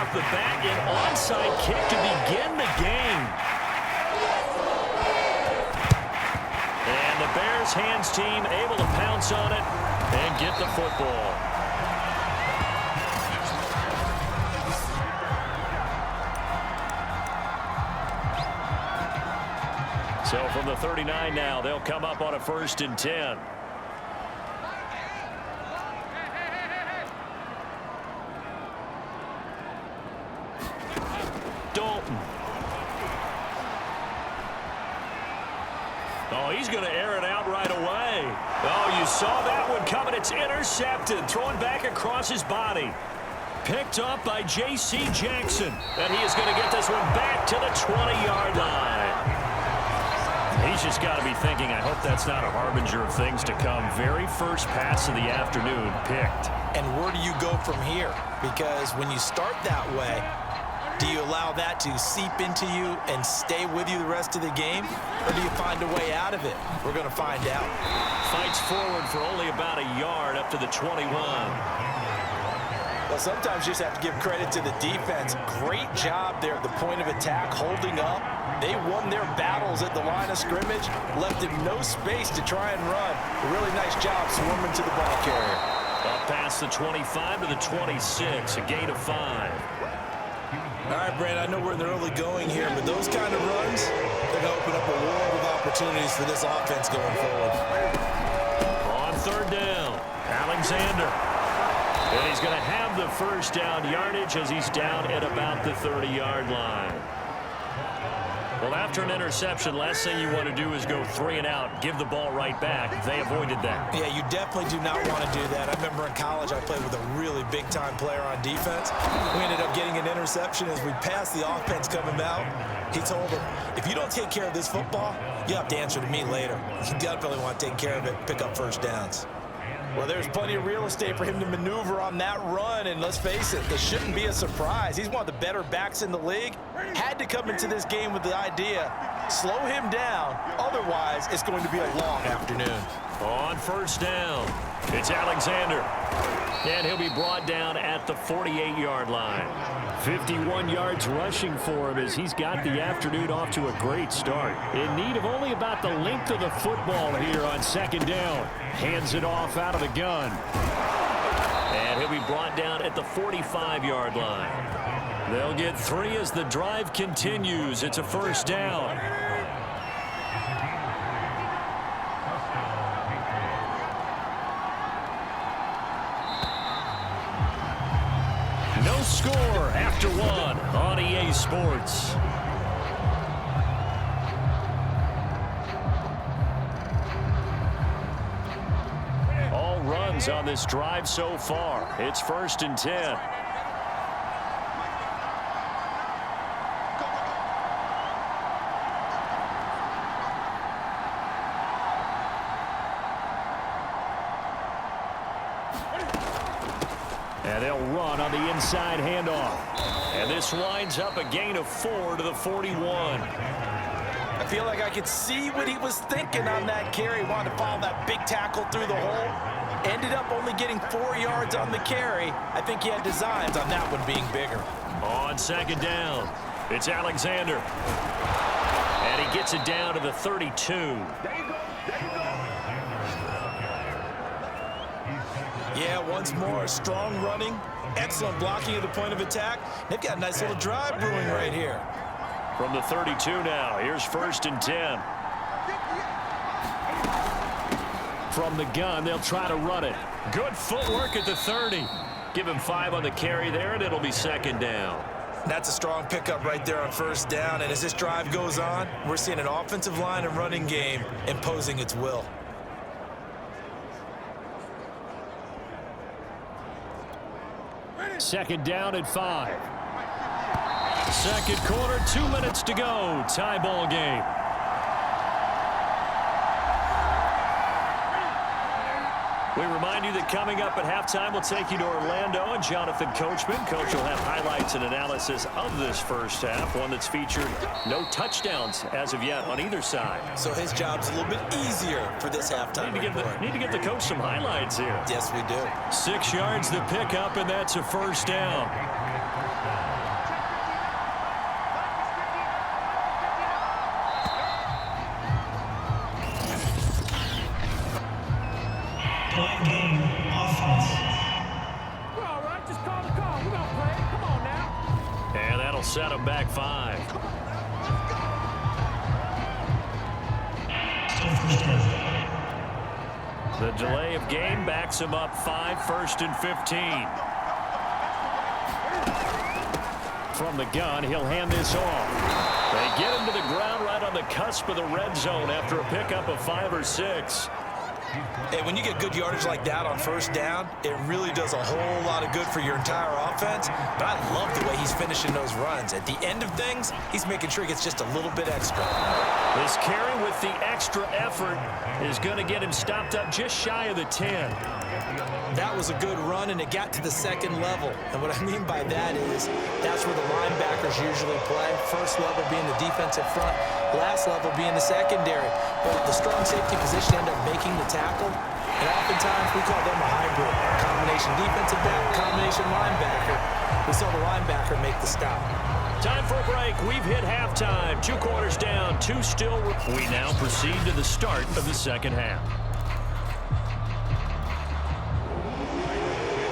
off the bat, an onside kick to begin the game. And the Bears hands team able to pounce on it and get the football. So from the 39 now, they'll come up on a 1st and 10. Dalton. Oh, he's going to air it out right away. Oh, you saw that one coming. It's intercepted. Thrown back across his body. Picked up by J.C. Jackson. And he is going to get this one back to the 20-yard line. He's just got to be thinking, I hope that's not a harbinger of things to come. Very first pass of the afternoon picked. And where do you go from here? Because when you start that way, do you allow that to seep into you and stay with you the rest of the game? Or do you find a way out of it? We're going to find out. Fights forward for only about a yard up to the 21. Well, sometimes you just have to give credit to the defense. Great job there at the point of attack, holding up. They won their battles at the line of scrimmage, left him no space to try and run. A really nice job swarming to the ball carrier. Up past the 25 to the 26, a gain of 5. All right, Brandon, I know we're in the early going here, but those kind of runs, they're going to open up a world of opportunities for this offense going forward. On 3rd down, Alexander. And he's going to have the first down yardage as he's down at about the 30-yard line. Well, after an interception, last thing you want to do is go 3 and out, give the ball right back. They avoided that. Yeah, you definitely do not want to do that. I remember in college I played with a really big-time player on defense. We ended up getting an interception as we passed the offense coming out. He told him, if you don't take care of this football, you have to answer to me later. You definitely want to take care of it, pick up first downs. Well, there's plenty of real estate for him to maneuver on that run, and let's face it, this shouldn't be a surprise. He's one of the better backs in the league. Had to come into this game with the idea, slow him down, otherwise it's going to be a long afternoon. On 1st down, it's Alexander, and he'll be brought down at the 48-yard line. 51 yards rushing for him as he's got the afternoon off to a great start. In need of only about the length of the football here on 2nd down. Hands it off out of the gun. And he'll be brought down at the 45-yard line. They'll get 3 as the drive continues. It's a 1st down. No score after 1 on EA Sports. All runs on this drive so far. It's 1st and 10. And they'll run on the inside handoff. And this winds up a gain of 4 to the 41. I feel like I could see what he was thinking on that carry. Wanted to follow that big tackle through the hole. Ended up only getting 4 yards on the carry. I think he had designs on that one being bigger. On 2nd down, it's Alexander. And he gets it down to the 32. Yeah, once more, strong running, excellent blocking at the point of attack. They've got a nice little drive brewing right here. From the 32 now, here's 1st and 10. From the gun, they'll try to run it. Good footwork at the 30. Give him 5 on the carry there, and it'll be 2nd down. That's a strong pickup right there on 1st down. And as this drive goes on, we're seeing an offensive line and running game imposing its will. Second down at 5. 2nd quarter, 2 minutes to go. Tie ball game. We remind you that coming up at halftime, we'll take you to Orlando and Jonathan Coachman. Coach will have highlights and analysis of this first half, one that's featured no touchdowns as of yet on either side. So his job's a little bit easier for this halftime report. Need to give the coach some highlights here. Yes, we do. 6 yards the pickup, and that's a 1st down. just call the call. We're going to play. Come on now. And that'll set him back 5. The delay of game backs him up 5, 1st and 15. From the gun, he'll hand this off. They get him to the ground right on the cusp of the red zone after a pickup of 5 or 6. Hey, when you get good yardage like that on first down, it really does a whole lot of good for your entire offense. But I love the way he's finishing those runs. At the end of things, he's making sure he gets just a little bit extra. This carry with the extra effort is going to get him stopped up just shy of the 10. That was a good run, and it got to the second level. And what I mean by that is that's where the linebackers usually play. First level being the defensive front, last level being the secondary. But the strong safety position ended up making the tackle. And oftentimes we call them a hybrid. Combination defensive back, combination linebacker. We saw the linebacker make the stop. Time for a break. We've hit halftime. 2 quarters down, 2 still. We now proceed to the start of the second half.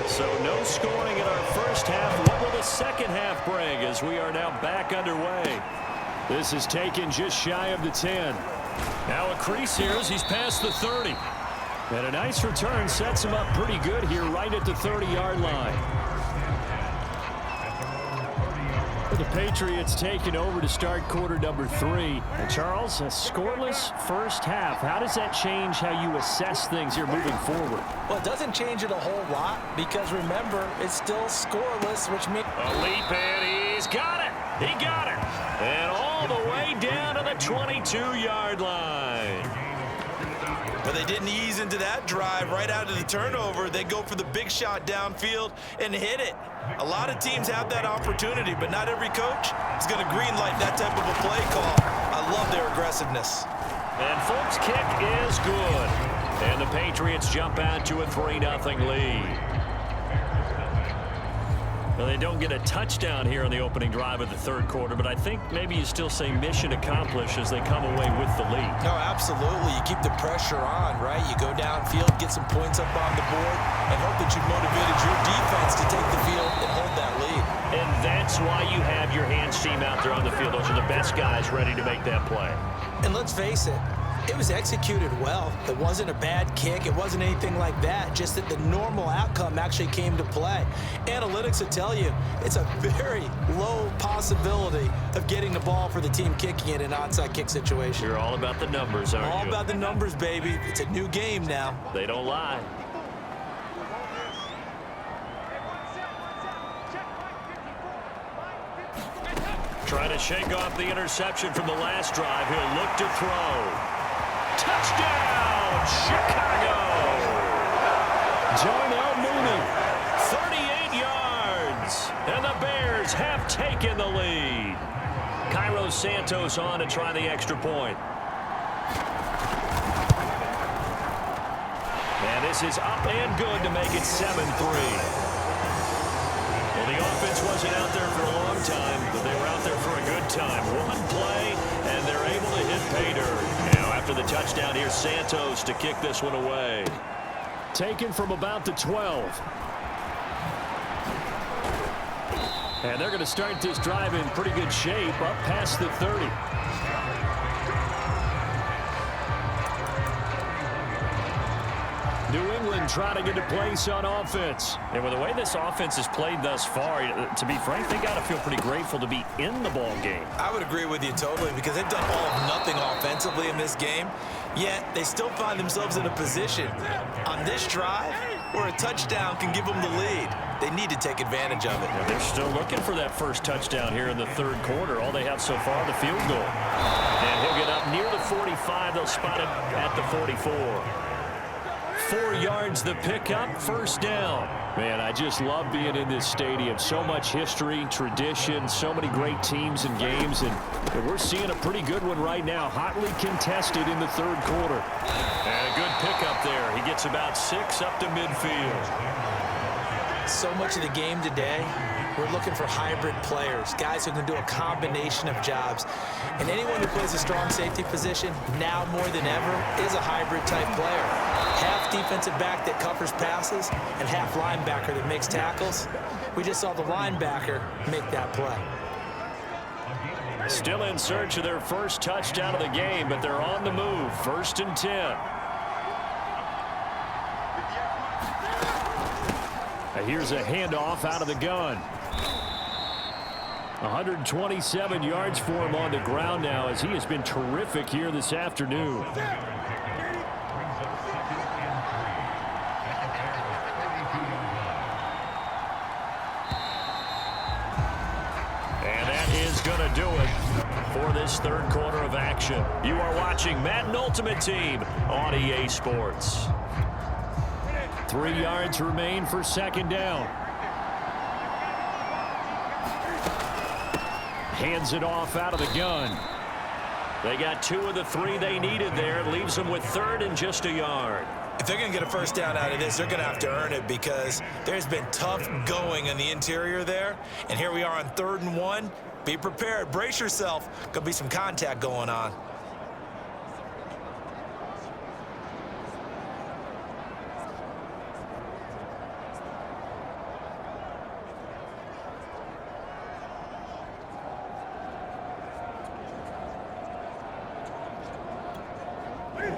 So no scoring in our first half. What will the second half bring as we are now back underway? This is taken just shy of the 10. Now a crease here as he's past the 30. And a nice return sets him up pretty good here right at the 30-yard line. The Patriots taking over to start quarter number 3. And Charles, a scoreless first half. How does that change how you assess things here moving forward? Well, it doesn't change it a whole lot because, remember, it's still scoreless, which means... A leap, and he's got it. He got it. And all the way down to the 22-yard line. But they didn't ease into that drive right out of the turnover. They go for the big shot downfield and hit it. A lot of teams have that opportunity, but not every coach is going to greenlight that type of a play call. I love their aggressiveness. And Folks' kick is good. And the Patriots jump out to a 3-0 lead. Well, they don't get a touchdown here on the opening drive of the third quarter, but I think maybe you still say mission accomplished as they come away with the lead. No, absolutely. You keep the pressure on, right? You go downfield, get some points up on the board, and hope that you motivated your defense to take the field and hold that lead. And that's why you have your hands team out there on the field. Those are the best guys ready to make that play. And let's face it, it was executed well. It wasn't a bad kick. It wasn't anything like that. Just that the normal outcome actually came to play. Analytics will tell you it's a very low possibility of getting the ball for the team kicking it in an onside kick situation. You're all about the numbers, aren't you? All about the numbers, baby. It's a new game now. They don't lie. Trying to shake off the interception from the last drive. He'll look to throw. Touchdown, Chicago! Darnell Mooney, 38 yards, and the Bears have taken the lead. Cairo Santos on to try the extra point. And this is up and good to make it 7-3. Well, the offense wasn't out there for a long time, but they were out there for a good time. One play, and they're able to hit pay dirt. Now, after the touchdown, here's Santos to kick this one away. Taken from about the 12. And they're going to start this drive in pretty good shape, up past the 30. New England trying to get a place on offense. And with the way this offense has played thus far, to be frank, they got to feel pretty grateful to be in the ball game. I would agree with you totally because they've done all of nothing offensively in this game, yet they still find themselves in a position on this drive where a touchdown can give them the lead. They need to take advantage of it. And they're still looking for that first touchdown here in the third quarter. All they have so far, the field goal. And he'll get up near the 45. They'll spot him at the 44. 4 yards the pickup, first down. Man, I just love being in this stadium. So much history, tradition, so many great teams and games, and we're seeing a pretty good one right now. Hotly contested in the third quarter. And a good pickup there. He gets about 6 up to midfield. So much of the game today, we're looking for hybrid players, guys who can do a combination of jobs. And anyone who plays a strong safety position, now more than ever, is a hybrid type player. Half half defensive back that covers passes and half linebacker that makes tackles. We just saw the linebacker make that play. Still in search of their first touchdown of the game, but they're on the move. 1st and 10. Here's a handoff out of the gun. 127 yards for him on the ground now, as he has been terrific here this afternoon. And that is going to do it for this third quarter of action. You are watching Madden Ultimate Team on EA Sports. 3 yards remain for 2nd down. Hands it off out of the gun. They got 2 of the 3 they needed there. It leaves them with 3rd and just a yard. If they're going to get a first down out of this, they're going to have to earn it, because there's been tough going in the interior there. And here we are on 3rd and 1. Be prepared. Brace yourself. Could be some contact going on.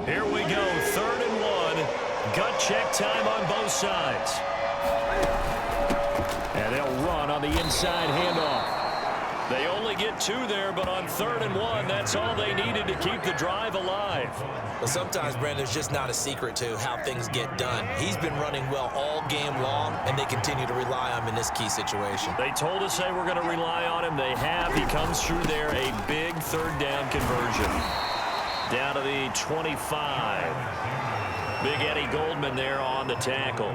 Here we go, 3rd and 1. Gut check time on both sides. And they'll run on the inside handoff. They only get 2 there, but on 3rd and 1, that's all they needed to keep the drive alive. Well, sometimes, Brandon, there's just not a secret to how things get done. He's been running well all game long, and they continue to rely on him in this key situation. They told us they were going to rely on him. They have. He comes through there, a big 3rd down conversion. Down to the 25. Big Eddie Goldman there on the tackle.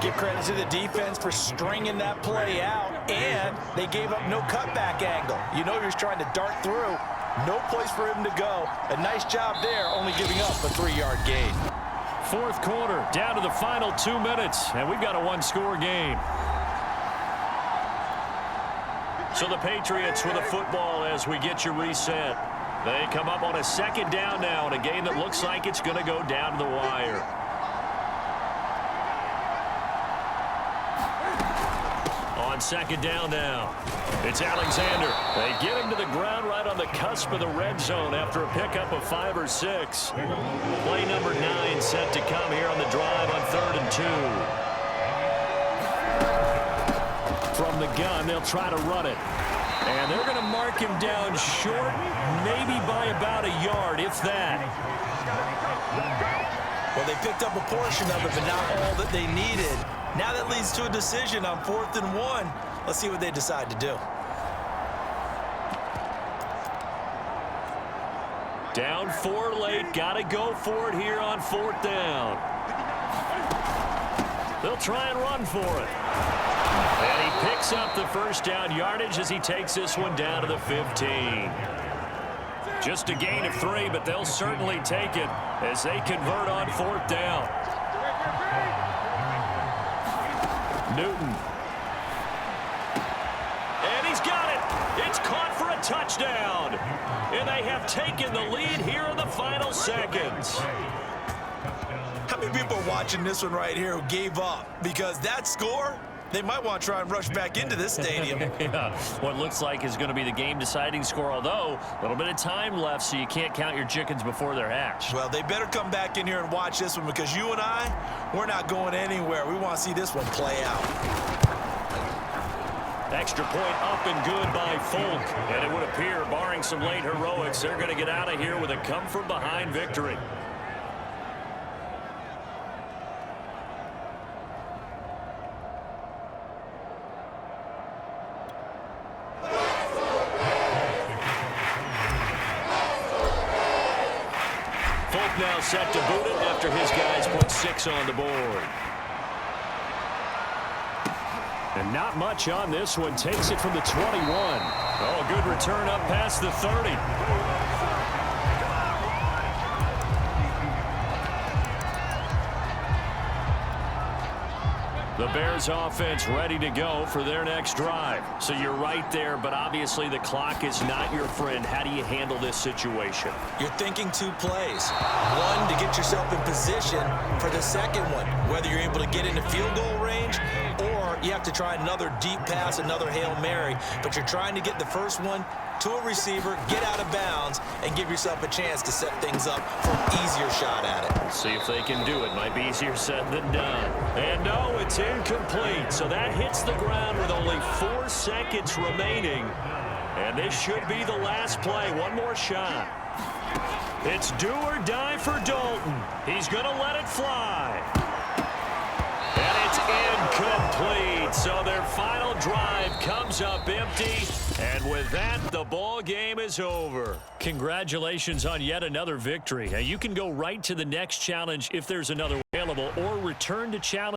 Give credit to the defense for stringing that play out, and they gave up no cutback angle. You know, he was trying to dart through. No place for him to go. A nice job there, only giving up a 3-yard gain. 4th quarter, down to the final 2 minutes, and we've got a 1-score game. So the Patriots with a football as we get you reset. They come up on a 2nd down now in a game that looks like it's going to go down to the wire. On 2nd down now, it's Alexander. They get him to the ground right on the cusp of the red zone after a pickup of 5 or 6. Play number 9 set to come here on the drive on 3rd and 2. From the gun, they'll try to run it. And they're going to mark him down short, maybe by about a yard, if that. Well, they picked up a portion of it, but not all that they needed. Now that leads to a decision on 4th and 1. Let's see what they decide to do. Down 4 late. Got to go for it here on 4th down. They'll try and run for it. And he picks up the first down yardage as he takes this one down to the 15. Just a gain of 3, but they'll certainly take it as they convert on 4th down. Newton. And he's got it. It's caught for a touchdown. And they have taken the lead here in the final seconds. How many people are watching this one right here who gave up? Because that score, they might want to try and rush back into this stadium. Yeah, what looks like is going to be the game-deciding score, although a little bit of time left, so you can't count your chickens before they're hatched. Well, they better come back in here and watch this one, because you and I, we're not going anywhere. We want to see this one play out. Extra point up and good by Folk. And it would appear, barring some late heroics, they're going to get out of here with a come-from-behind victory. Now set to boot it after his guys put 6 on the board. And not much on this one. Takes it from the 21. Oh, good return up past the 30. The Bears offense ready to go for their next drive. So you're right there, but obviously the clock is not your friend. How do you handle this situation? You're thinking 2 plays. One, to get yourself in position for the second one, whether you're able to get into field goal range or you have to try another deep pass, another Hail Mary, but you're trying to get the first one to a receiver, get out of bounds, and give yourself a chance to set things up for an easier shot at it. See if they can do it. Might be easier said than done. And no, it's incomplete. So that hits the ground with only 4 seconds remaining. And this should be the last play. One more shot. It's do or die for Dalton. He's going to let it fly. And it's incomplete. So their final drive comes up empty. And with that, the ball game is over. Congratulations on yet another victory. You can go right to the next challenge if there's another available, or return to challenge.